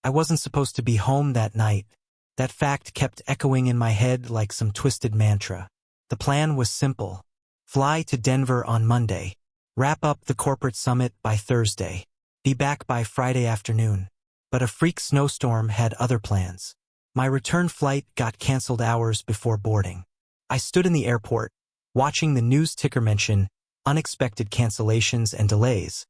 I wasn't supposed to be home that night. That fact kept echoing in my head like some twisted mantra. The plan was simple. Fly to Denver on Monday. Wrap up the corporate summit by Thursday. Be back by Friday afternoon. But a freak snowstorm had other plans. My return flight got canceled hours before boarding. I stood in the airport, watching the news ticker mention unexpected cancellations and delays.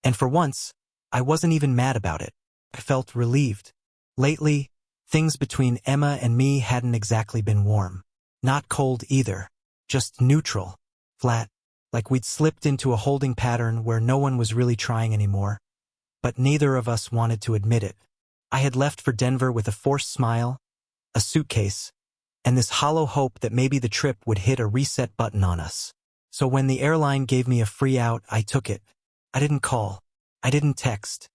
And for once, I wasn't even mad about it. I felt relieved. Lately, things between Emma and me hadn't exactly been warm. Not cold either. Just neutral. Flat. Like we'd slipped into a holding pattern where no one was really trying anymore. But neither of us wanted to admit it. I had left for Denver with a forced smile, a suitcase, and this hollow hope that maybe the trip would hit a reset button on us. So when the airline gave me a free out, I took it. I didn't call. I didn't text.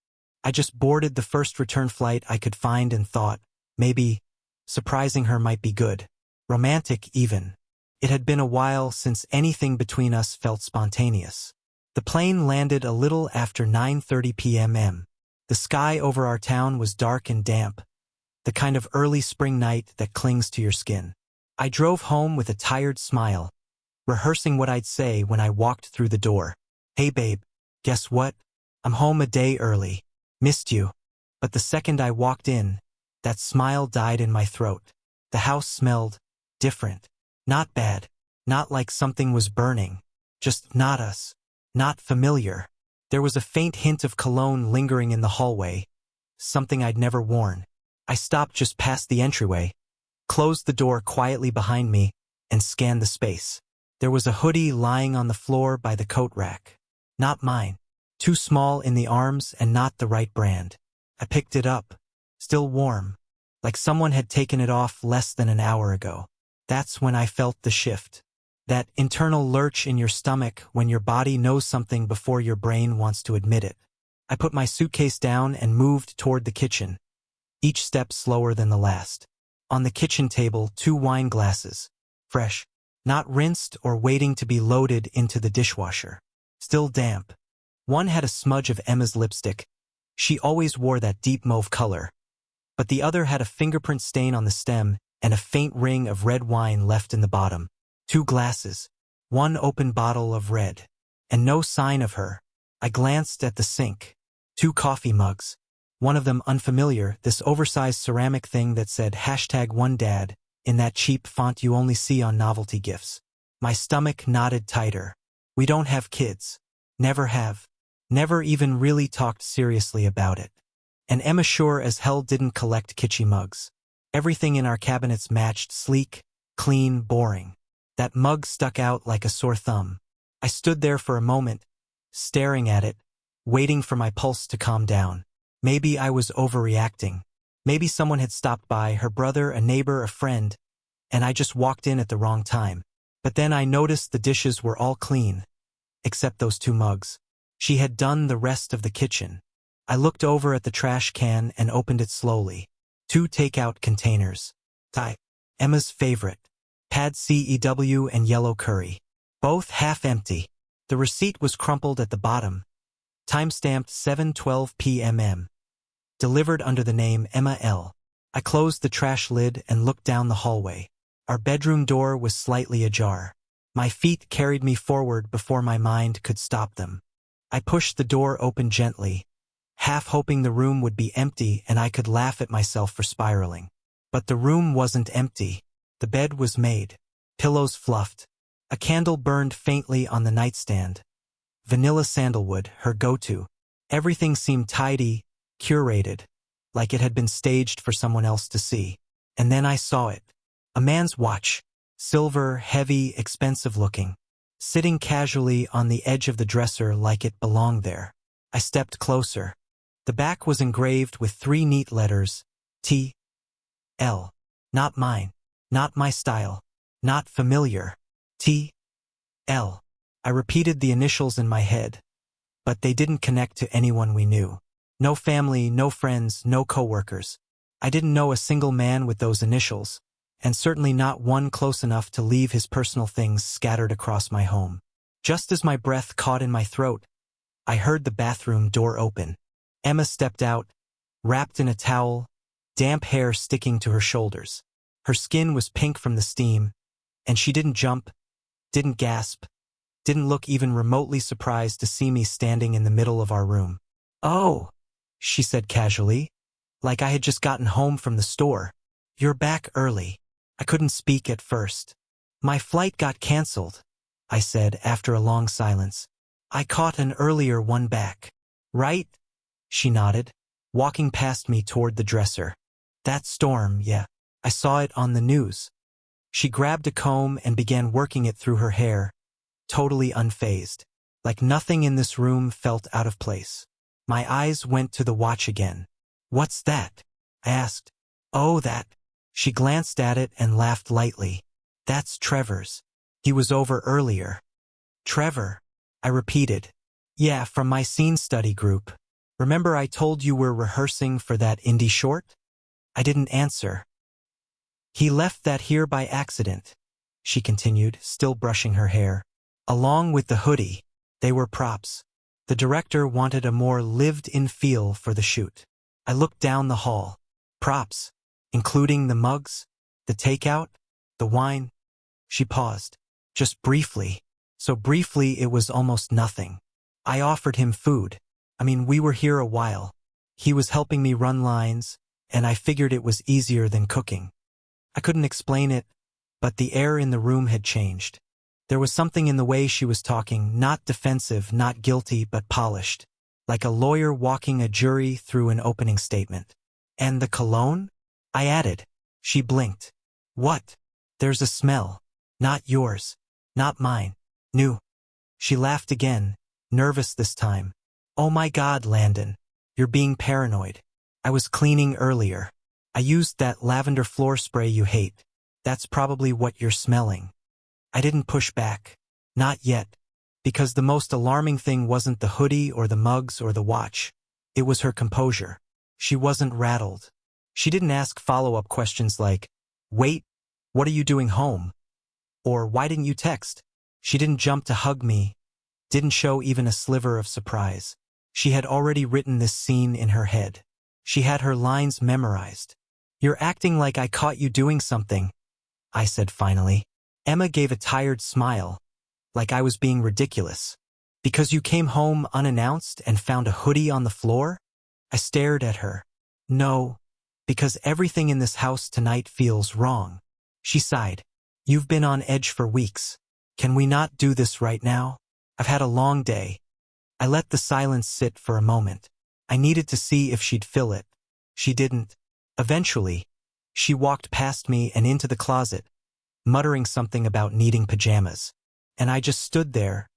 I just boarded the first return flight I could find and thought, maybe, surprising her might be good. Romantic, even. It had been a while since anything between us felt spontaneous. The plane landed a little after 9:30 p.m. The sky over our town was dark and damp, the kind of early spring night that clings to your skin. I drove home with a tired smile, rehearsing what I'd say when I walked through the door. Hey babe, guess what? I'm home a day early. Missed you. But the second I walked in, that smile died in my throat. The house smelled different. Not bad. Not like something was burning. Just not us. Not familiar. There was a faint hint of cologne lingering in the hallway, something I'd never worn. I stopped just past the entryway, closed the door quietly behind me, and scanned the space. There was a hoodie lying on the floor by the coat rack. Not mine. Too small in the arms and not the right brand. I picked it up. Still warm. Like someone had taken it off less than an hour ago. That's when I felt the shift. That internal lurch in your stomach when your body knows something before your brain wants to admit it. I put my suitcase down and moved toward the kitchen, each step slower than the last. On the kitchen table, 2 wine glasses. Fresh. Not rinsed or waiting to be loaded into the dishwasher. Still damp. One had a smudge of Emma's lipstick. She always wore that deep mauve color. But the other had a fingerprint stain on the stem and a faint ring of red wine left in the bottom. 2 glasses. 1 open bottle of red. And no sign of her. I glanced at the sink. 2 coffee mugs. One of them unfamiliar, this oversized ceramic thing that said #OneDad in that cheap font you only see on novelty gifts. My stomach knotted tighter. We don't have kids. Never have. Never even really talked seriously about it. And Emma sure as hell didn't collect kitschy mugs. Everything in our cabinets matched sleek, clean, boring. That mug stuck out like a sore thumb. I stood there for a moment, staring at it, waiting for my pulse to calm down. Maybe I was overreacting. Maybe someone had stopped by, her brother, a neighbor, a friend, and I just walked in at the wrong time. But then I noticed the dishes were all clean, except those 2 mugs. She had done the rest of the kitchen. I looked over at the trash can and opened it slowly. 2 takeout containers. Thai. Emma's favorite. Pad CEW and yellow curry. Both half empty. The receipt was crumpled at the bottom. Timestamped 7:12 p.m. Delivered under the name Emma L. I closed the trash lid and looked down the hallway. Our bedroom door was slightly ajar. My feet carried me forward before my mind could stop them. I pushed the door open gently, half hoping the room would be empty and I could laugh at myself for spiraling. But the room wasn't empty. The bed was made. Pillows fluffed. A candle burned faintly on the nightstand. Vanilla sandalwood, her go-to. Everything seemed tidy, curated, like it had been staged for someone else to see. And then I saw it. A man's watch. Silver, heavy, expensive-looking. Sitting casually on the edge of the dresser like it belonged there. I stepped closer. The back was engraved with 3 neat letters. T. L. Not mine. Not my style. Not familiar. T. L. I repeated the initials in my head, but they didn't connect to anyone we knew. No family, no friends, no coworkers. I didn't know a single man with those initials, and certainly not one close enough to leave his personal things scattered across my home. Just as my breath caught in my throat, I heard the bathroom door open. Emma stepped out, wrapped in a towel, damp hair sticking to her shoulders. Her skin was pink from the steam, and she didn't jump, didn't gasp, didn't look even remotely surprised to see me standing in the middle of our room. "Oh," she said casually, like I had just gotten home from the store. "You're back early." I couldn't speak at first. "My flight got canceled," I said after a long silence. "I caught an earlier one back." "Right?" She nodded, walking past me toward the dresser. "That storm, yeah. I saw it on the news." She grabbed a comb and began working it through her hair, totally unfazed, like nothing in this room felt out of place. My eyes went to the watch again. "What's that?" I asked. "Oh, that." She glanced at it and laughed lightly. "That's Trevor's. He was over earlier." "Trevor?" I repeated. "Yeah, from my scene study group. Remember I told you we're rehearsing for that indie short?" I didn't answer. "He left that here by accident," she continued, still brushing her hair. "Along with the hoodie. They were props. The director wanted a more lived-in feel for the shoot." I looked down the hall. "Props? Including the mugs? The takeout? The wine?" She paused. Just briefly. So briefly it was almost nothing. "I offered him food. I mean, we were here a while. He was helping me run lines, and I figured it was easier than cooking." I couldn't explain it, but the air in the room had changed. There was something in the way she was talking, not defensive, not guilty, but polished, like a lawyer walking a jury through an opening statement. "And the cologne?" I added. She blinked. "What?" "There's a smell. Not yours. Not mine. New." She laughed again, nervous this time. "Oh my God, Landon. You're being paranoid. I was cleaning earlier. I used that lavender floor spray you hate. That's probably what you're smelling." I didn't push back. Not yet. Because the most alarming thing wasn't the hoodie or the mugs or the watch. It was her composure. She wasn't rattled. She didn't ask follow-up questions like, "Wait, what are you doing home?" Or "Why didn't you text?" She didn't jump to hug me, didn't show even a sliver of surprise. She had already written this scene in her head. She had her lines memorized. "You're acting like I caught you doing something," I said finally. Emma gave a tired smile, like I was being ridiculous. "Because you came home unannounced and found a hoodie on the floor?" I stared at her. "No, because everything in this house tonight feels wrong." She sighed. "You've been on edge for weeks. Can we not do this right now? I've had a long day." I let the silence sit for a moment. I needed to see if she'd fill it. She didn't. Eventually, she walked past me and into the closet, muttering something about needing pajamas. And I just stood there,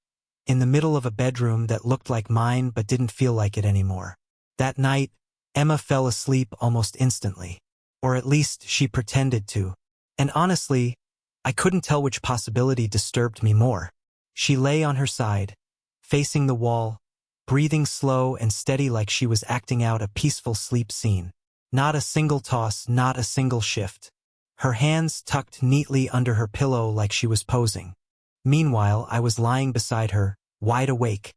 in the middle of a bedroom that looked like mine but didn't feel like it anymore. That night, Emma fell asleep almost instantly. Or at least she pretended to. And honestly, I couldn't tell which possibility disturbed me more. She lay on her side, facing the wall, breathing slow and steady like she was acting out a peaceful sleep scene. Not a single toss, not a single shift. Her hands tucked neatly under her pillow like she was posing. Meanwhile, I was lying beside her, wide awake,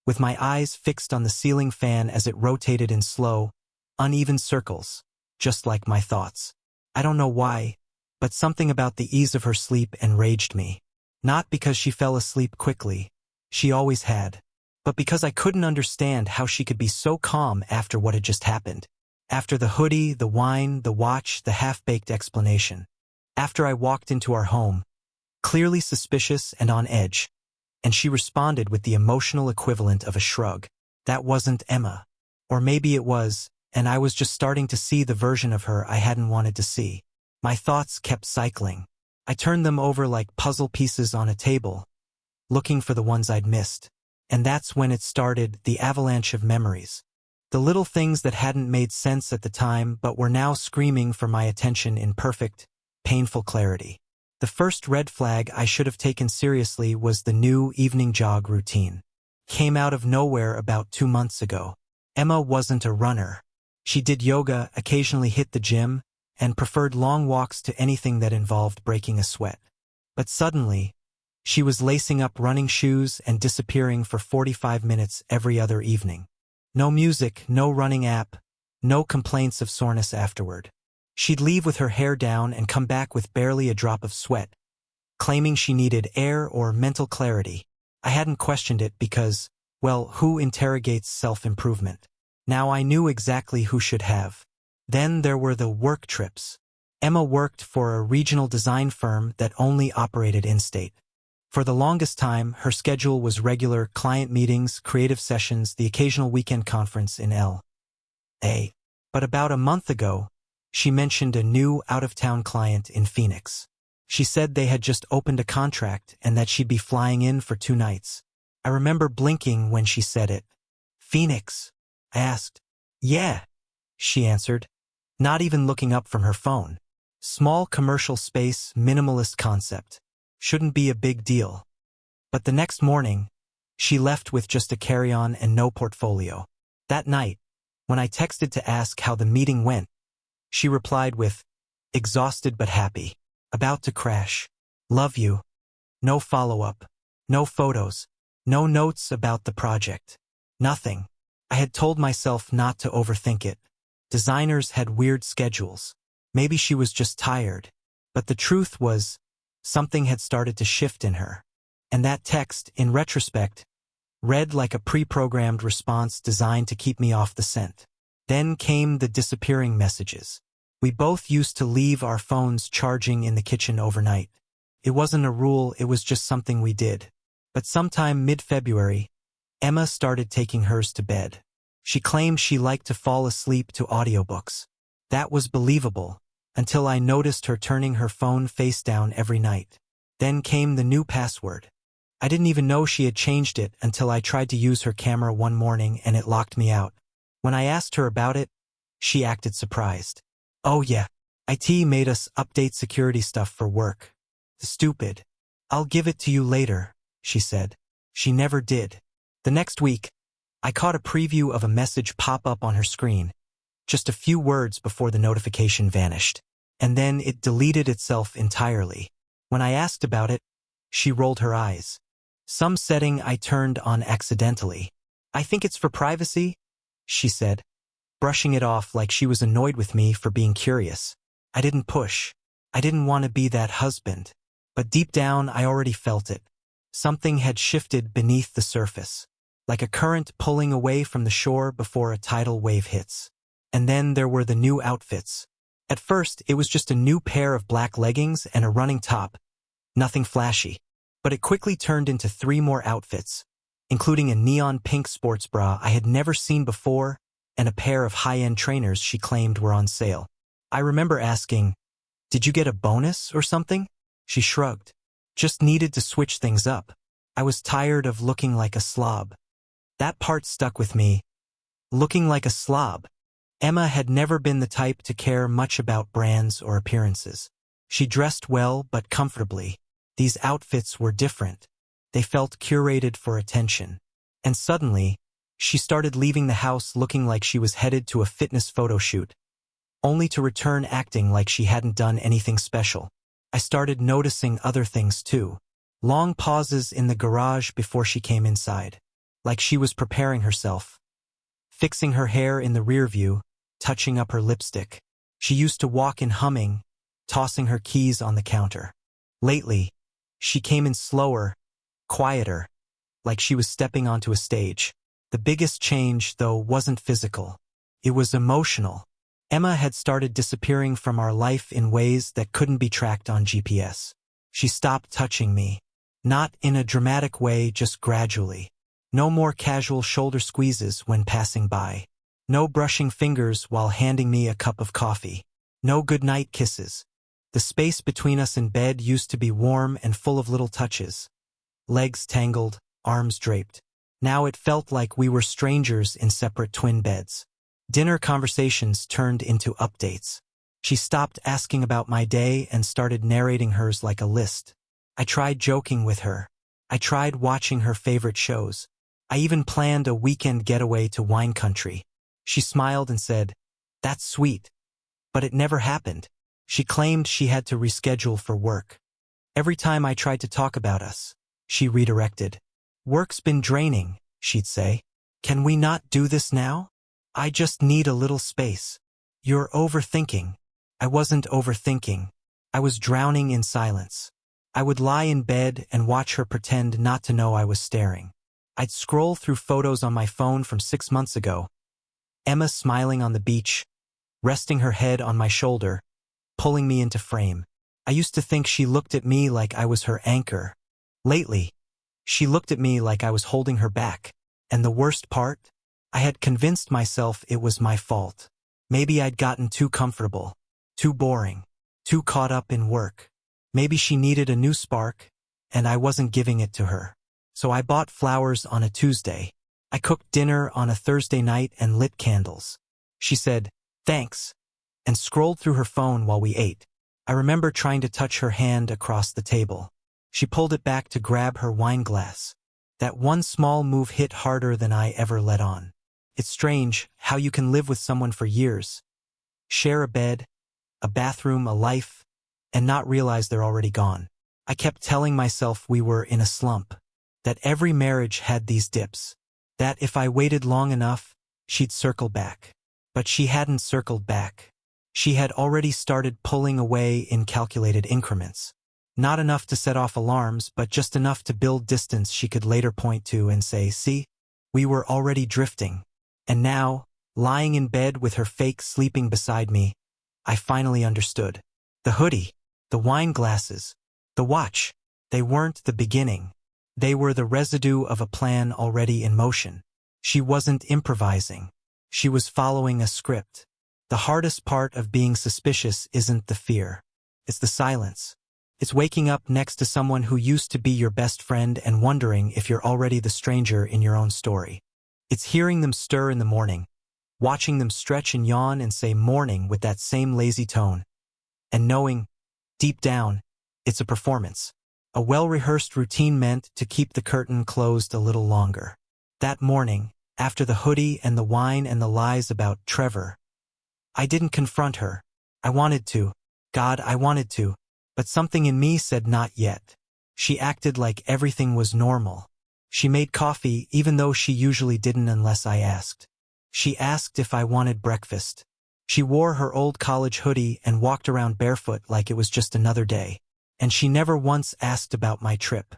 with my eyes fixed on the ceiling fan as it rotated in slow, uneven circles, just like my thoughts. I don't know why, but something about the ease of her sleep enraged me. Not because she fell asleep quickly, she always had, but because I couldn't understand how she could be so calm after what had just happened. After the hoodie, the wine, the watch, the half-baked explanation. After I walked into our home, clearly suspicious and on edge, and she responded with the emotional equivalent of a shrug. That wasn't Emma. Or maybe it was, and I was just starting to see the version of her I hadn't wanted to see. My thoughts kept cycling. I turned them over like puzzle pieces on a table, looking for the ones I'd missed. And that's when it started, the avalanche of memories. The little things that hadn't made sense at the time but were now screaming for my attention in perfect, painful clarity. The first red flag I should have taken seriously was the new evening jog routine. Came out of nowhere about 2 months ago. Emma wasn't a runner. She did yoga, occasionally hit the gym, and preferred long walks to anything that involved breaking a sweat. But suddenly, she was lacing up running shoes and disappearing for 45 minutes every other evening. No music, no running app, No complaints of soreness afterward. She'd leave with her hair down and come back with barely a drop of sweat, claiming she needed air or mental clarity. I hadn't questioned it because, well, who interrogates self-improvement? Now I knew exactly who should have. Then there were the work trips. Emma worked for a regional design firm that only operated in-state. For the longest time, her schedule was regular client meetings, creative sessions, the occasional weekend conference in L.A. But about a month ago, she mentioned a new out-of-town client in Phoenix. She said they had just opened a contract and that she'd be flying in for 2 nights. I remember blinking when she said it. Phoenix? I asked. Yeah, she answered, not even looking up from her phone. Small commercial space, minimalist concept. Shouldn't be a big deal. But the next morning, she left with just a carry-on and no portfolio. That night, when I texted to ask how the meeting went, she replied with, exhausted but happy, about to crash. Love you. No follow-up. No photos. No notes about the project. Nothing. I had told myself not to overthink it. Designers had weird schedules. Maybe she was just tired. But the truth was, something had started to shift in her. And that text, in retrospect, read like a pre-programmed response designed to keep me off the scent. Then came the disappearing messages. We both used to leave our phones charging in the kitchen overnight. It wasn't a rule, it was just something we did. But sometime mid-February, Emma started taking hers to bed. She claimed she liked to fall asleep to audiobooks. That was believable, until I noticed her turning her phone face down every night. Then came the new password. I didn't even know she had changed it until I tried to use her camera one morning and it locked me out. When I asked her about it, she acted surprised. Oh yeah, IT made us update security stuff for work. Stupid. I'll give it to you later, she said. She never did. The next week, I caught a preview of a message pop up on her screen, just a few words before the notification vanished. And then it deleted itself entirely. When I asked about it, she rolled her eyes. Some setting I turned on accidentally. I think it's for privacy, she said, brushing it off like she was annoyed with me for being curious. I didn't push. I didn't want to be that husband. But deep down, I already felt it. Something had shifted beneath the surface, like a current pulling away from the shore before a tidal wave hits. And then there were the new outfits. At first, it was just a new pair of black leggings and a running top. Nothing flashy. But it quickly turned into 3 more outfits, including a neon pink sports bra I had never seen before and a pair of high-end trainers she claimed were on sale. I remember asking, "Did you get a bonus or something?" She shrugged. Just needed to switch things up. I was tired of looking like a slob. That part stuck with me. Looking like a slob. Emma had never been the type to care much about brands or appearances. She dressed well but comfortably. These outfits were different. They felt curated for attention. And suddenly, she started leaving the house looking like she was headed to a fitness photo shoot, only to return acting like she hadn't done anything special. I started noticing other things too. Long pauses in the garage before she came inside, like she was preparing herself. Fixing her hair in the rear view, touching up her lipstick. She used to walk in humming, tossing her keys on the counter. Lately, she came in slower, quieter, like she was stepping onto a stage. The biggest change, though, wasn't physical. It was emotional. Emma had started disappearing from our life in ways that couldn't be tracked on GPS. She stopped touching me. Not in a dramatic way, just gradually. No more casual shoulder squeezes when passing by. No brushing fingers while handing me a cup of coffee. No goodnight kisses. The space between us in bed used to be warm and full of little touches. Legs tangled, arms draped. Now it felt like we were strangers in separate twin beds. Dinner conversations turned into updates. She stopped asking about my day and started narrating hers like a list. I tried joking with her. I tried watching her favorite shows. I even planned a weekend getaway to wine country. She smiled and said, "That's sweet." But it never happened. She claimed she had to reschedule for work. Every time I tried to talk about us, she redirected. "Work's been draining," she'd say. "Can we not do this now?" I just need a little space. You're overthinking. I wasn't overthinking. I was drowning in silence. I would lie in bed and watch her pretend not to know I was staring. I'd scroll through photos on my phone from 6 months ago. Emma smiling on the beach, resting her head on my shoulder, pulling me into frame. I used to think she looked at me like I was her anchor. Lately, she looked at me like I was holding her back. And the worst part? I had convinced myself it was my fault. Maybe I'd gotten too comfortable, too boring, too caught up in work. Maybe she needed a new spark, and I wasn't giving it to her. So I bought flowers on a Tuesday. I cooked dinner on a Thursday night and lit candles. She said, "Thanks," and scrolled through her phone while we ate. I remember trying to touch her hand across the table. She pulled it back to grab her wine glass. That one small move hit harder than I ever let on. It's strange how you can live with someone for years, share a bed, a bathroom, a life, and not realize they're already gone. I kept telling myself we were in a slump, that every marriage had these dips, that if I waited long enough, she'd circle back. But she hadn't circled back. She had already started pulling away in calculated increments. Not enough to set off alarms, but just enough to build distance she could later point to and say, "See, we were already drifting." And now, lying in bed with her fake sleeping beside me, I finally understood. The hoodie, the wine glasses, the watch, they weren't the beginning. They were the residue of a plan already in motion. She wasn't improvising. She was following a script. The hardest part of being suspicious isn't the fear. It's the silence. It's waking up next to someone who used to be your best friend and wondering if you're already the stranger in your own story. It's hearing them stir in the morning, watching them stretch and yawn and say morning with that same lazy tone, and knowing, deep down, it's a performance. A well-rehearsed routine meant to keep the curtain closed a little longer. That morning, after the hoodie and the wine and the lies about Trevor, I didn't confront her. I wanted to. God, I wanted to. But something in me said not yet. She acted like everything was normal. She made coffee even though she usually didn't unless I asked. She asked if I wanted breakfast. She wore her old college hoodie and walked around barefoot like it was just another day. And she never once asked about my trip.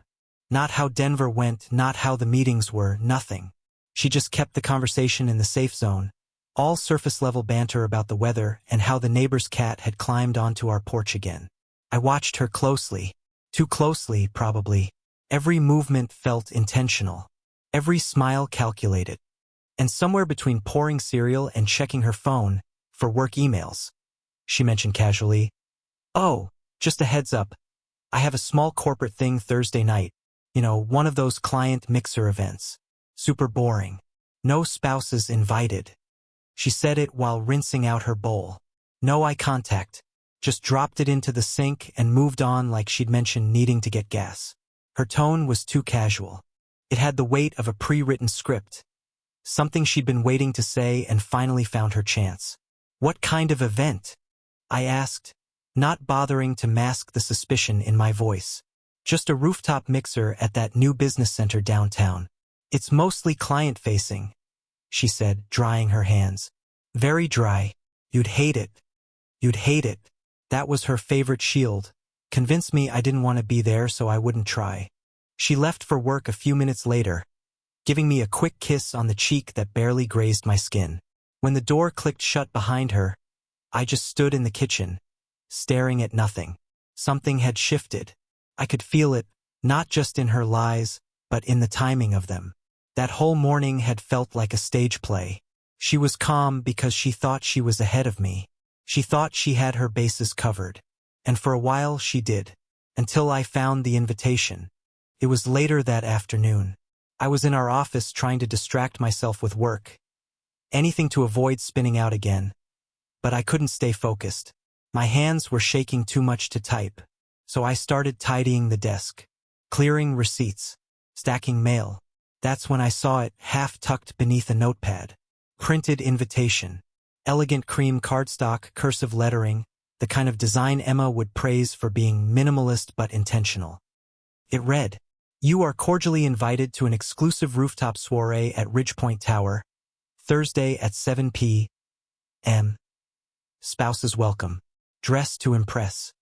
Not how Denver went, not how the meetings were, nothing. She just kept the conversation in the safe zone, all surface-level banter about the weather and how the neighbor's cat had climbed onto our porch again. I watched her closely. Too closely, probably. Every movement felt intentional. Every smile calculated. And somewhere between pouring cereal and checking her phone for work emails, she mentioned casually, "Oh, just a heads up. I have a small corporate thing Thursday night. One of those client mixer events. Super boring. No spouses invited." She said it while rinsing out her bowl. No eye contact. Just dropped it into the sink and moved on like she'd mentioned needing to get gas. Her tone was too casual. It had the weight of a pre-written script. Something she'd been waiting to say and finally found her chance. "What kind of event?" I asked, not bothering to mask the suspicion in my voice. "Just a rooftop mixer at that new business center downtown. It's mostly client-facing," she said, drying her hands. "Very dry. You'd hate it. You'd hate it." That was her favorite shield. Convince me I didn't want to be there so I wouldn't try. She left for work a few minutes later, giving me a quick kiss on the cheek that barely grazed my skin. When the door clicked shut behind her, I just stood in the kitchen, staring at nothing. Something had shifted. I could feel it, not just in her lies, but in the timing of them. That whole morning had felt like a stage play. She was calm because she thought she was ahead of me. She thought she had her bases covered. And for a while she did. Until I found the invitation. It was later that afternoon. I was in our office trying to distract myself with work. Anything to avoid spinning out again. But I couldn't stay focused. My hands were shaking too much to type. So I started tidying the desk. Clearing receipts. Stacking mail. That's when I saw it, half tucked beneath a notepad. Printed invitation. Elegant cream cardstock, cursive lettering, the kind of design Emma would praise for being minimalist but intentional. It read, "You are cordially invited to an exclusive rooftop soiree at Ridgepoint Tower, Thursday at 7 p.m. Spouse's welcome. Dress to impress.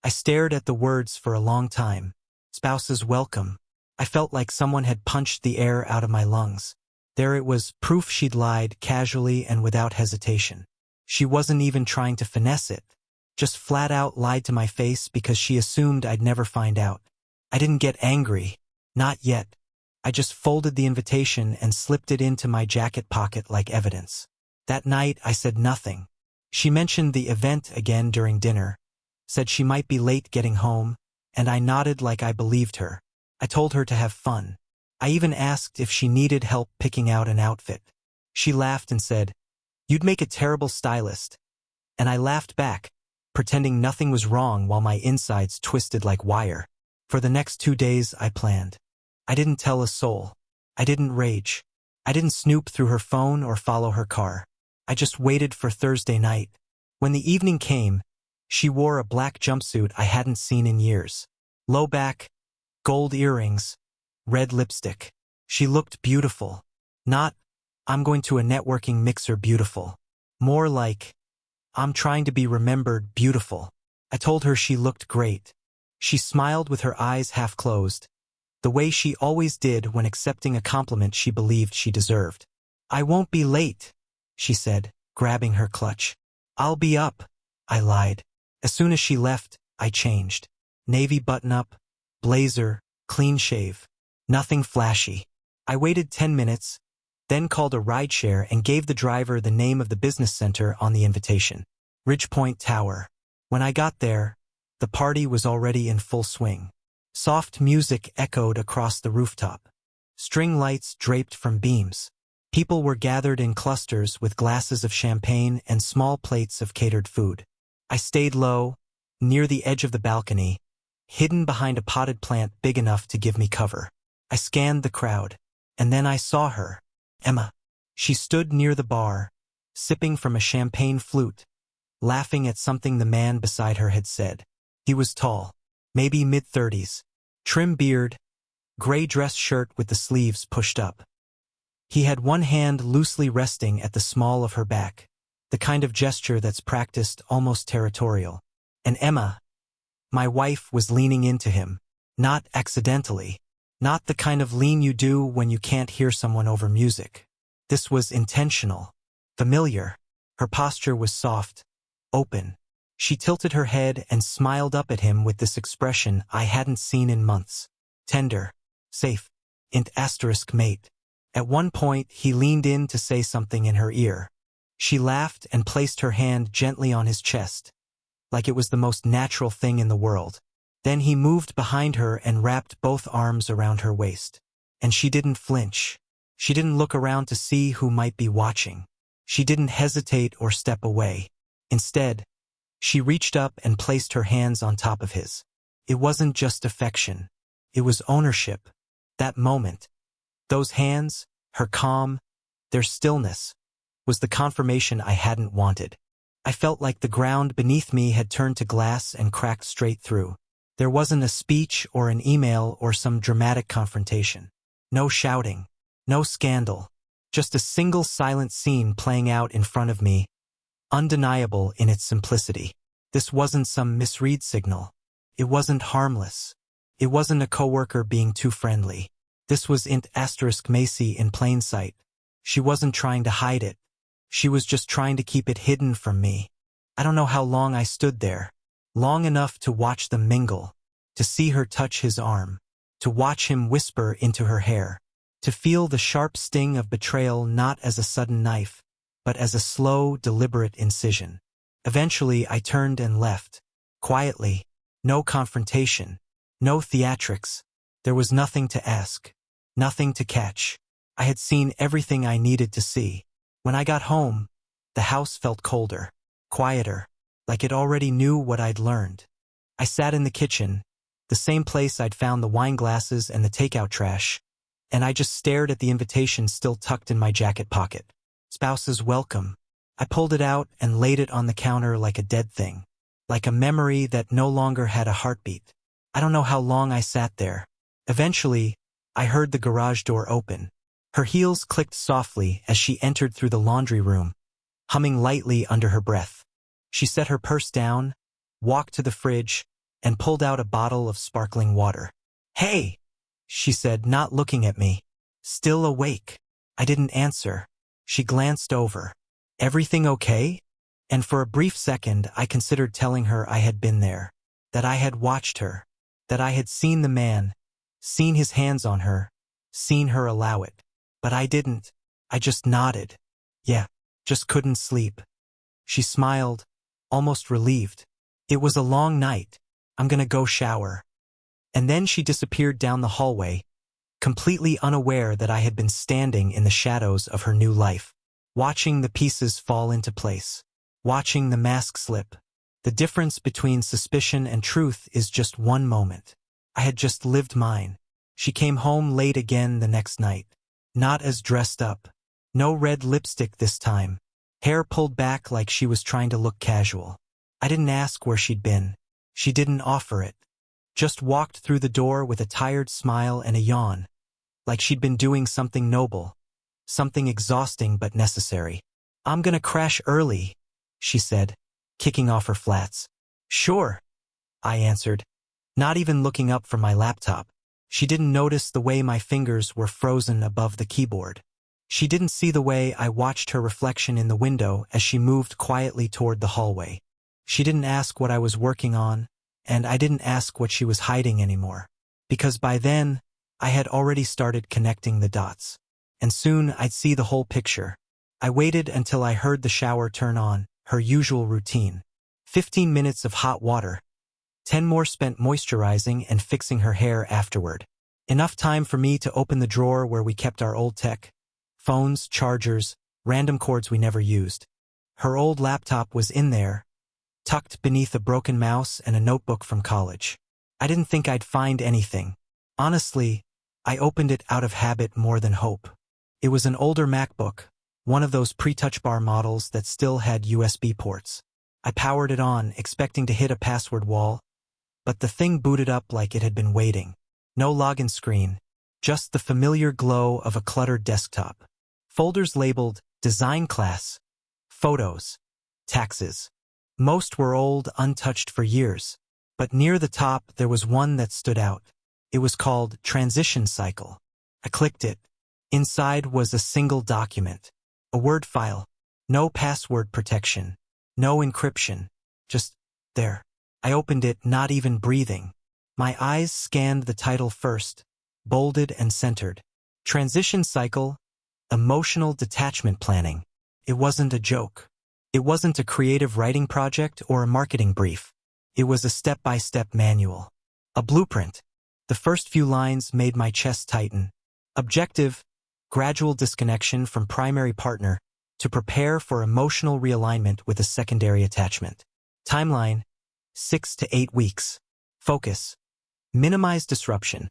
I stared at the words for a long time. Spouse's welcome. I felt like someone had punched the air out of my lungs. There it was, proof she'd lied casually and without hesitation. She wasn't even trying to finesse it. Just flat out lied to my face because she assumed I'd never find out. I didn't get angry. Not yet. I just folded the invitation and slipped it into my jacket pocket like evidence. That night I said nothing. She mentioned the event again during dinner, said she might be late getting home, and I nodded like I believed her. I told her to have fun. I even asked if she needed help picking out an outfit. She laughed and said, "You'd make a terrible stylist." And I laughed back, pretending nothing was wrong while my insides twisted like wire. For the next 2 days I planned. I didn't tell a soul. I didn't rage. I didn't snoop through her phone or follow her car. I just waited for Thursday night. When the evening came, she wore a black jumpsuit I hadn't seen in years. Low back, gold earrings, red lipstick. She looked beautiful. Not, "I'm going to a networking mixer" beautiful. More like, "I'm trying to be remembered" beautiful. I told her she looked great. She smiled with her eyes half closed, the way she always did when accepting a compliment she believed she deserved. "I won't be late," she said, grabbing her clutch. "I'll be up," I lied. As soon as she left, I changed. Navy button-up, blazer, clean shave. Nothing flashy. I waited 10 minutes, then called a rideshare and gave the driver the name of the business center on the invitation. Ridgepoint Tower. When I got there, the party was already in full swing. Soft music echoed across the rooftop. String lights draped from beams. People were gathered in clusters with glasses of champagne and small plates of catered food. I stayed low, near the edge of the balcony, hidden behind a potted plant big enough to give me cover. I scanned the crowd, and then I saw her, Emma. She stood near the bar, sipping from a champagne flute, laughing at something the man beside her had said. He was tall, maybe mid-30s, trim beard, gray dress shirt with the sleeves pushed up. He had one hand loosely resting at the small of her back, the kind of gesture that's practiced almost territorial. And Emma, my wife, was leaning into him, not accidentally, not the kind of lean you do when you can't hear someone over music. This was intentional, familiar. Her posture was soft, open. She tilted her head and smiled up at him with this expression I hadn't seen in months. Tender, safe, mate. At one point, he leaned in to say something in her ear. She laughed and placed her hand gently on his chest, like it was the most natural thing in the world. Then he moved behind her and wrapped both arms around her waist. And she didn't flinch. She didn't look around to see who might be watching. She didn't hesitate or step away. Instead, she reached up and placed her hands on top of his. It wasn't just affection. It was ownership. That moment, those hands, her calm, their stillness, was the confirmation I hadn't wanted. I felt like the ground beneath me had turned to glass and cracked straight through. There wasn't a speech or an email or some dramatic confrontation. No shouting, no scandal, just a single silent scene playing out in front of me, undeniable in its simplicity. This wasn't some misread signal. It wasn't harmless. It wasn't a coworker being too friendly. This was Macy in plain sight. She wasn't trying to hide it. She was just trying to keep it hidden from me. I don't know how long I stood there. Long enough to watch them mingle, to see her touch his arm, to watch him whisper into her hair, to feel the sharp sting of betrayal not as a sudden knife, but as a slow, deliberate incision. Eventually, I turned and left. Quietly. No confrontation. No theatrics. There was nothing to ask. Nothing to catch. I had seen everything I needed to see. When I got home, the house felt colder, quieter, like it already knew what I'd learned. I sat in the kitchen, the same place I'd found the wine glasses and the takeout trash, and I just stared at the invitation still tucked in my jacket pocket. Spouse's welcome. I pulled it out and laid it on the counter like a dead thing, like a memory that no longer had a heartbeat. I don't know how long I sat there. Eventually, I heard the garage door open. Her heels clicked softly as she entered through the laundry room, humming lightly under her breath. She set her purse down, walked to the fridge, and pulled out a bottle of sparkling water. "Hey," she said, not looking at me. "Still awake?" I didn't answer. She glanced over. "Everything okay?" And for a brief second I considered telling her I had been there, that I had watched her, that I had seen the man, seen his hands on her, seen her allow it. But I didn't. I just nodded. "Yeah, just couldn't sleep." She smiled, almost relieved. "It was a long night. I'm gonna go shower." And then she disappeared down the hallway, completely unaware that I had been standing in the shadows of her new life, watching the pieces fall into place, watching the mask slip. The difference between suspicion and truth is just one moment. I had just lived mine. She came home late again the next night. Not as dressed up. No red lipstick this time. Hair pulled back like she was trying to look casual. I didn't ask where she'd been. She didn't offer it. Just walked through the door with a tired smile and a yawn, like she'd been doing something noble, something exhausting but necessary. "I'm gonna crash early," she said, kicking off her flats. "Sure," I answered, not even looking up from my laptop. She didn't notice the way my fingers were frozen above the keyboard. She didn't see the way I watched her reflection in the window as she moved quietly toward the hallway. She didn't ask what I was working on, and I didn't ask what she was hiding anymore. Because by then, I had already started connecting the dots. And soon I'd see the whole picture. I waited until I heard the shower turn on, her usual routine. 15 minutes of hot water. 10 more spent moisturizing and fixing her hair afterward. Enough time for me to open the drawer where we kept our old tech. Phones, chargers, random cords we never used. Her old laptop was in there, tucked beneath a broken mouse and a notebook from college. I didn't think I'd find anything. Honestly, I opened it out of habit more than hope. It was an older MacBook, one of those pre-touch bar models that still had USB ports. I powered it on, expecting to hit a password wall, but the thing booted up like it had been waiting. No login screen, just the familiar glow of a cluttered desktop. Folders labeled Design Class, Photos, Taxes. Most were old, untouched for years, but near the top there was one that stood out. It was called Transition Cycle. I clicked it. Inside was a single document, a Word file. No password protection, no encryption, just there. I opened it, not even breathing. My eyes scanned the title first, bolded and centered. Transition Cycle, Emotional Detachment Planning. It wasn't a joke. It wasn't a creative writing project or a marketing brief. It was a step-by-step manual. A blueprint. The first few lines made my chest tighten. Objective, gradual disconnection from primary partner to prepare for emotional realignment with a secondary attachment. Timeline, 6 to 8 weeks. Focus, minimize disruption,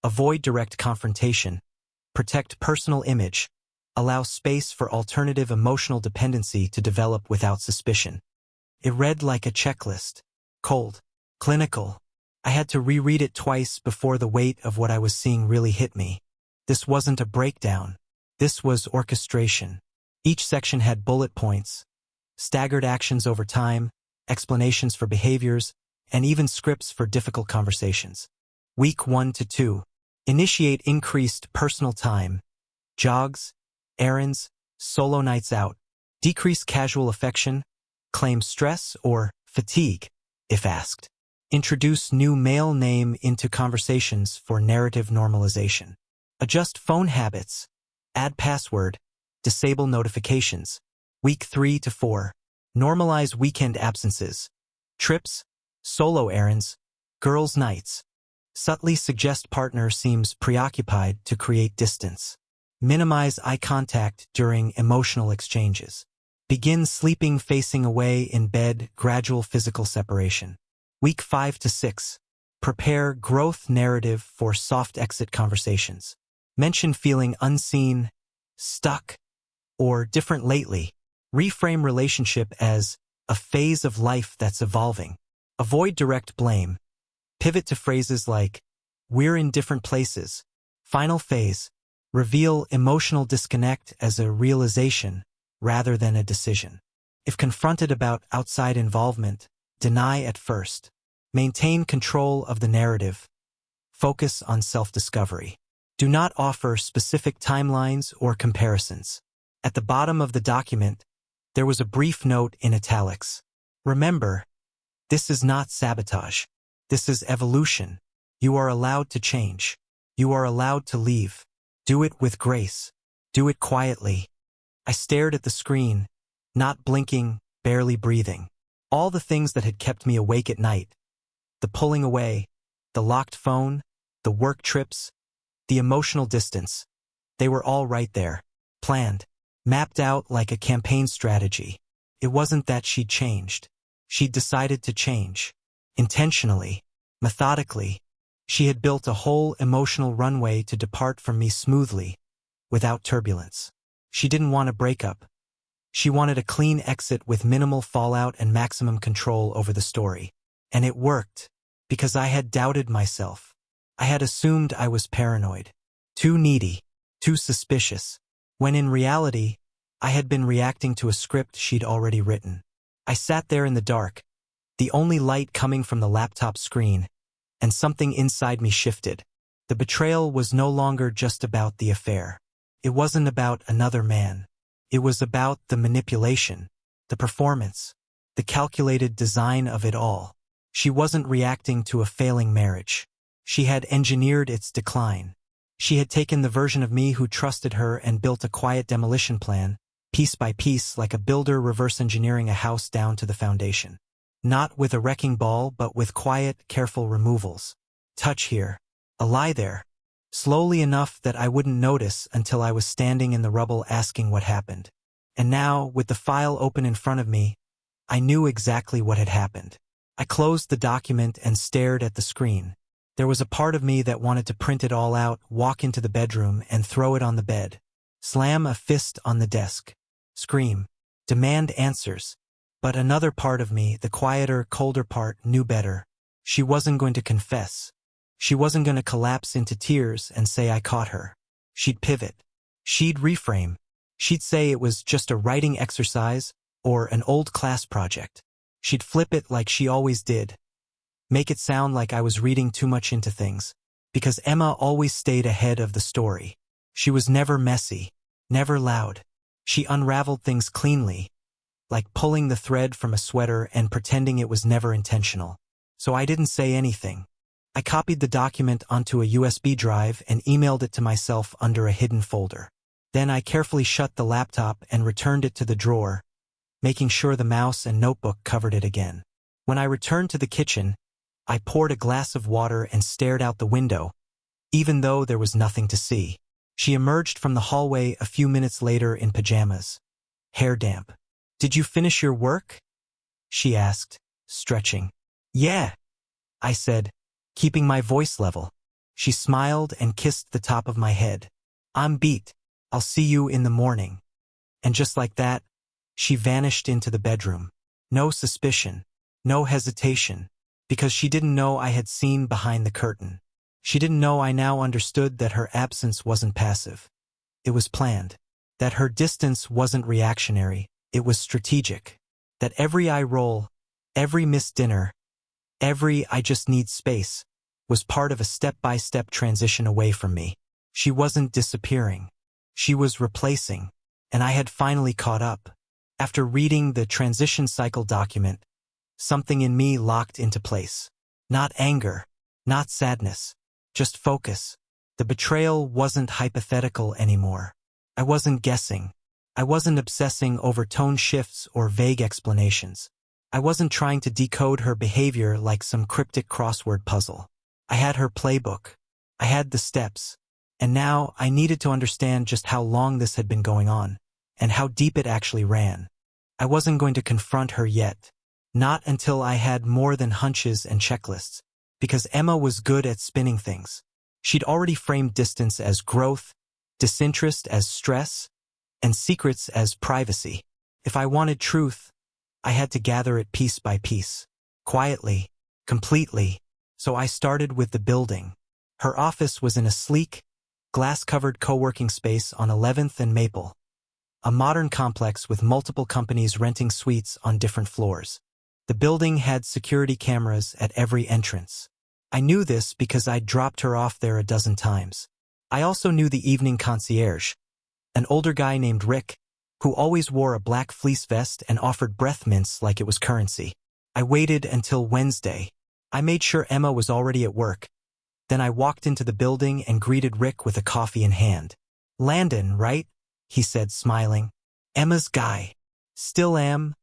avoid direct confrontation, protect personal image, allow space for alternative emotional dependency to develop without suspicion. It read like a checklist. Cold. Clinical. I had to reread it twice before the weight of what I was seeing really hit me. This wasn't a breakdown. This was orchestration. Each section had bullet points, staggered actions over time, explanations for behaviors, and even scripts for difficult conversations. Week 1 to 2. Initiate increased personal time. Jogs, errands, solo nights out. Decrease casual affection. Claim stress or fatigue, if asked. Introduce new male name into conversations for narrative normalization. Adjust phone habits. Add password. Disable notifications. Week 3 to 4. Normalize weekend absences. Trips, solo errands, girls' nights. Subtly suggest partner seems preoccupied to create distance. Minimize eye contact during emotional exchanges. Begin sleeping facing away in bed, gradual physical separation. Week 5 to 6. Prepare growth narrative for soft exit conversations. Mention feeling unseen, stuck, or different lately. Reframe relationship as a phase of life that's evolving. Avoid direct blame. Pivot to phrases like, we're in different places. Final phase. Reveal emotional disconnect as a realization rather than a decision. If confronted about outside involvement, deny at first. Maintain control of the narrative. Focus on self-discovery. Do not offer specific timelines or comparisons. At the bottom of the document, there was a brief note in italics. Remember, this is not sabotage. This is evolution. You are allowed to change. You are allowed to leave. Do it with grace. Do it quietly. I stared at the screen, not blinking, barely breathing. All the things that had kept me awake at night. The pulling away, the locked phone, the work trips, the emotional distance. They were all right there, planned, mapped out like a campaign strategy. It wasn't that she'd changed. She'd decided to change. Intentionally, methodically. She had built a whole emotional runway to depart from me smoothly, without turbulence. She didn't want a breakup. She wanted a clean exit with minimal fallout and maximum control over the story. And it worked, because I had doubted myself. I had assumed I was paranoid, too needy, too suspicious, when in reality, I had been reacting to a script she'd already written. I sat there in the dark, the only light coming from the laptop screen, and something inside me shifted. The betrayal was no longer just about the affair. It wasn't about another man. It was about the manipulation, the performance, the calculated design of it all. She wasn't reacting to a failing marriage. She had engineered its decline. She had taken the version of me who trusted her and built a quiet demolition plan, piece by piece, like a builder reverse engineering a house down to the foundation. Not with a wrecking ball, but with quiet, careful removals. Touch here, a lie there. Slowly enough that I wouldn't notice until I was standing in the rubble asking what happened. And now, with the file open in front of me, I knew exactly what had happened. I closed the document and stared at the screen. There was a part of me that wanted to print it all out, walk into the bedroom, and throw it on the bed. Slam a fist on the desk. Scream. Demand answers. But another part of me, the quieter, colder part, knew better. She wasn't going to confess. She wasn't going to collapse into tears and say I caught her. She'd pivot. She'd reframe. She'd say it was just a writing exercise or an old class project. She'd flip it like she always did. Make it sound like I was reading too much into things. Because Emma always stayed ahead of the story. She was never messy, never loud. She unraveled things cleanly, like pulling the thread from a sweater and pretending it was never intentional. So I didn't say anything. I copied the document onto a USB drive and emailed it to myself under a hidden folder. Then I carefully shut the laptop and returned it to the drawer, making sure the mouse and notebook covered it again. When I returned to the kitchen, I poured a glass of water and stared out the window, even though there was nothing to see. She emerged from the hallway a few minutes later in pajamas, hair damp. "Did you finish your work?" she asked, stretching. "Yeah," I said, keeping my voice level. She smiled and kissed the top of my head. "I'm beat. I'll see you in the morning." And just like that, she vanished into the bedroom. No suspicion, no hesitation, because she didn't know I had seen behind the curtain. She didn't know I now understood that her absence wasn't passive. It was planned. That her distance wasn't reactionary, it was strategic. That every eye roll, every missed dinner, every "I just need space" was part of a step-by-step transition away from me. She wasn't disappearing. She was replacing, and I had finally caught up. After reading the transition cycle document, something in me locked into place. Not anger, not sadness, just focus. The betrayal wasn't hypothetical anymore. I wasn't guessing. I wasn't obsessing over tone shifts or vague explanations. I wasn't trying to decode her behavior like some cryptic crossword puzzle. I had her playbook. I had the steps. And now I needed to understand just how long this had been going on, and how deep it actually ran. I wasn't going to confront her yet. Not until I had more than hunches and checklists, because Emma was good at spinning things. She'd already framed distance as growth, disinterest as stress, and secrets as privacy. If I wanted truth, I had to gather it piece by piece, quietly, completely. So I started with the building. Her office was in a sleek, glass-covered co-working space on 11th and Maple. A modern complex with multiple companies renting suites on different floors. The building had security cameras at every entrance. I knew this because I'd dropped her off there a dozen times. I also knew the evening concierge, an older guy named Rick, who always wore a black fleece vest and offered breath mints like it was currency. I waited until Wednesday. I made sure Emma was already at work. Then I walked into the building and greeted Rick with a coffee in hand. "Landon, right?" he said, smiling. "Emma's guy." "Still am."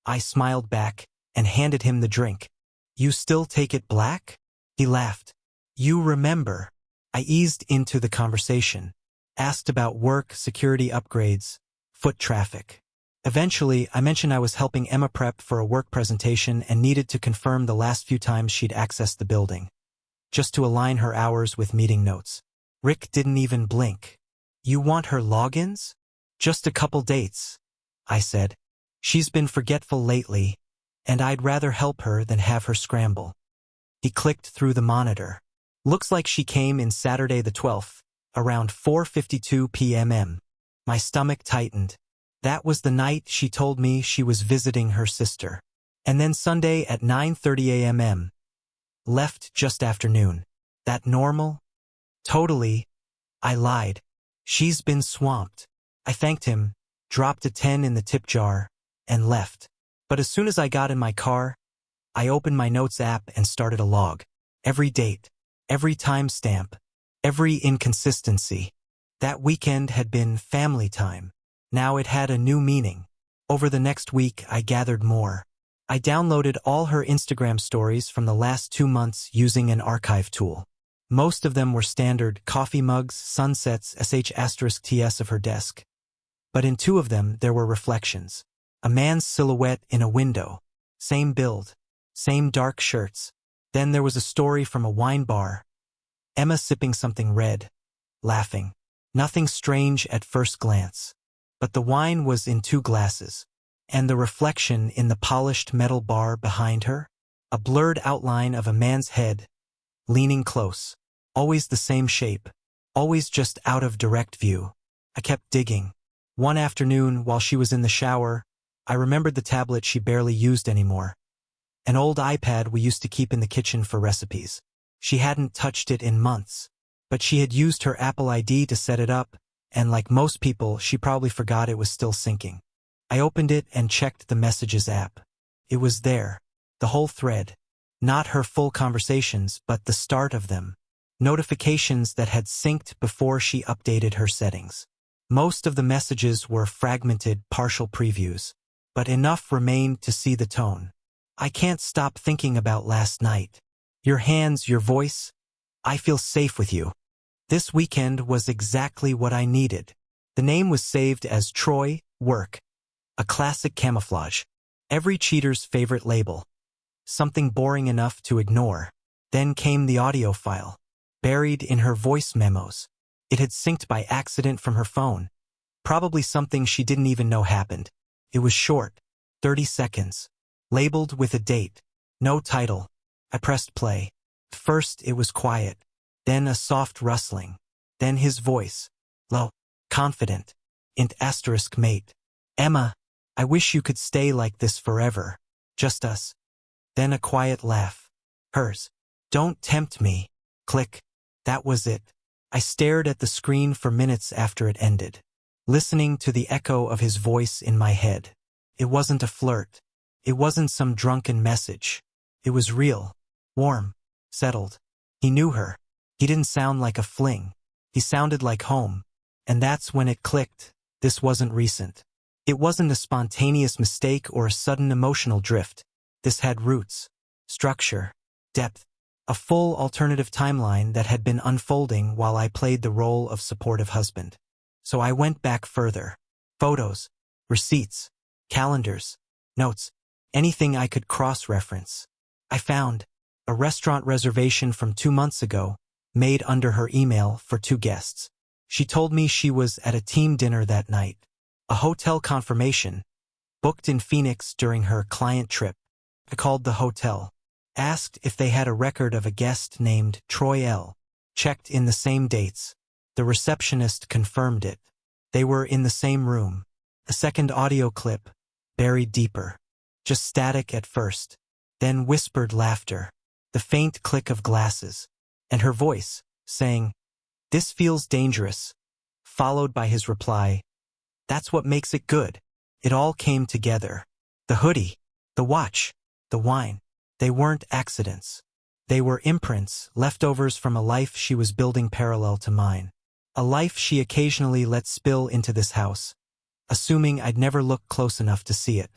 I smiled back and handed him the drink. "You still take it black?" He laughed. "You remember." I eased into the conversation, asked about work, security upgrades, foot traffic. Eventually, I mentioned I was helping Emma prep for a work presentation and needed to confirm the last few times she'd accessed the building, just to align her hours with meeting notes. Rick didn't even blink. "You want her logins?" "Just a couple dates," I said. "She's been forgetful lately, and I'd rather help her than have her scramble." He clicked through the monitor. "Looks like she came in Saturday the 12th, around 4:52 p.m. My stomach tightened. That was the night she told me she was visiting her sister. And then Sunday at 9:30 a.m. Left just after noon. That normal? Totally. I lied. She's been swamped. I thanked him, dropped a 10 in the tip jar, and left. But as soon as I got in my car, I opened my notes app and started a log. Every date, every timestamp, every inconsistency. That weekend had been family time. Now it had a new meaning. Over the next week, I gathered more. I downloaded all her Instagram stories from the last 2 months using an archive tool. Most of them were standard coffee mugs, sunsets, sh*ts of her desk. But in 2 of them, there were reflections. A man's silhouette in a window. Same build. Same dark shirts. Then there was a story from a wine bar. Emma sipping something red. Laughing. Nothing strange at first glance. But the wine was in 2 glasses. And the reflection in the polished metal bar behind her? A blurred outline of a man's head, leaning close. Always the same shape. Always just out of direct view. I kept digging. One afternoon, while she was in the shower, I remembered the tablet she barely used anymore. An old iPad we used to keep in the kitchen for recipes. She hadn't touched it in months. But she had used her Apple ID to set it up, and like most people, she probably forgot it was still syncing. I opened it and checked the Messages app. It was there. The whole thread. Not her full conversations, but the start of them. Notifications that had synced before she updated her settings. Most of the messages were fragmented, partial previews. But enough remained to see the tone. "I can't stop thinking about last night. Your hands, your voice. I feel safe with you." This weekend was exactly what I needed. The name was saved as Troy, work. A classic camouflage. Every cheater's favorite label. Something boring enough to ignore. Then came the audio file. Buried in her voice memos. It had synced by accident from her phone. Probably something she didn't even know happened. It was short. 30 seconds. Labeled with a date. No title. I pressed play. First it was quiet. Then a soft rustling. Then his voice. Low. Confident. ** mate. "Emma, I wish you could stay like this forever. Just us." Then a quiet laugh. Hers. "Don't tempt me." Click. That was it. I stared at the screen for minutes after it ended, listening to the echo of his voice in my head. It wasn't a flirt. It wasn't some drunken message. It was real. Warm. Settled. He knew her. He didn't sound like a fling. He sounded like home. And that's when it clicked. This wasn't recent. It wasn't a spontaneous mistake or a sudden emotional drift. This had roots, structure, depth, a full alternative timeline that had been unfolding while I played the role of supportive husband. So I went back further. Photos, receipts, calendars, notes, anything I could cross-reference. I found a restaurant reservation from 2 months ago, made under her email for 2 guests. She told me she was at a team dinner that night. A hotel confirmation, booked in Phoenix during her client trip. I called the hotel, asked if they had a record of a guest named Troy L. Checked in the same dates. The receptionist confirmed it. They were in the same room. A second audio clip, buried deeper. Just static at first, then whispered laughter, the faint click of glasses, and her voice, saying, "This feels dangerous," followed by his reply, "That's what makes it good." It all came together. The hoodie, the watch, the wine. They weren't accidents. They were imprints, leftovers from a life she was building parallel to mine. A life she occasionally let spill into this house, assuming I'd never look close enough to see it.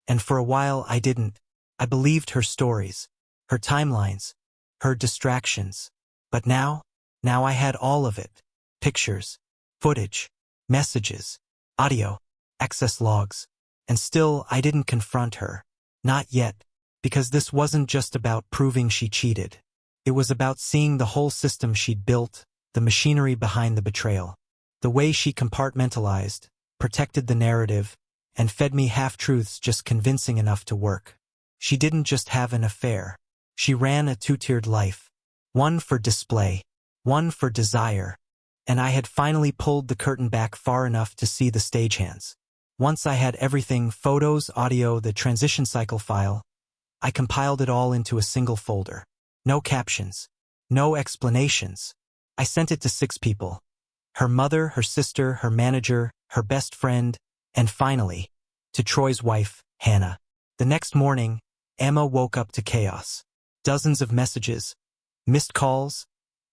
And for a while I didn't. I believed her stories, her timelines, her distractions. But now I had all of it. Pictures, footage, messages, audio, access logs. And still I didn't confront her. Not yet, because this wasn't just about proving she cheated. It was about seeing the whole system she'd built, the machinery behind the betrayal. The way she compartmentalized, protected the narrative, and fed me half-truths just convincing enough to work. She didn't just have an affair. She ran a two-tiered life. One for display, one for desire. And I had finally pulled the curtain back far enough to see the stagehands. Once I had everything, photos, audio, the transition cycle file, I compiled it all into a single folder. No captions, no explanations. I sent it to 6 people. Her mother, her sister, her manager, her best friend, and finally, to Troy's wife, Hannah. The next morning, Emma woke up to chaos. Dozens of messages, missed calls,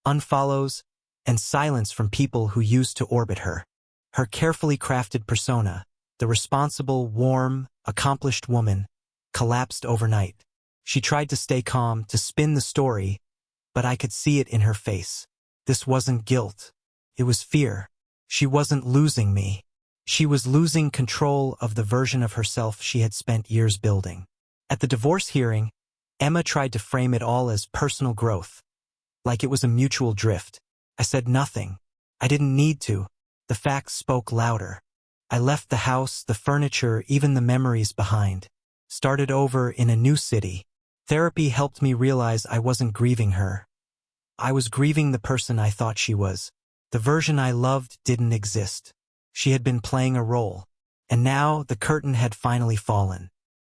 unfollows, and silence from people who used to orbit her. Her carefully crafted persona, the responsible, warm, accomplished woman, collapsed overnight. She tried to stay calm, to spin the story, but I could see it in her face. This wasn't guilt. It was fear. She wasn't losing me. She was losing control of the version of herself she had spent years building. At the divorce hearing, Emma tried to frame it all as personal growth, like it was a mutual drift. I said nothing. I didn't need to. The facts spoke louder. I left the house, the furniture, even the memories behind. Started over in a new city. Therapy helped me realize I wasn't grieving her. I was grieving the person I thought she was. The version I loved didn't exist. She had been playing a role. And now the curtain had finally fallen.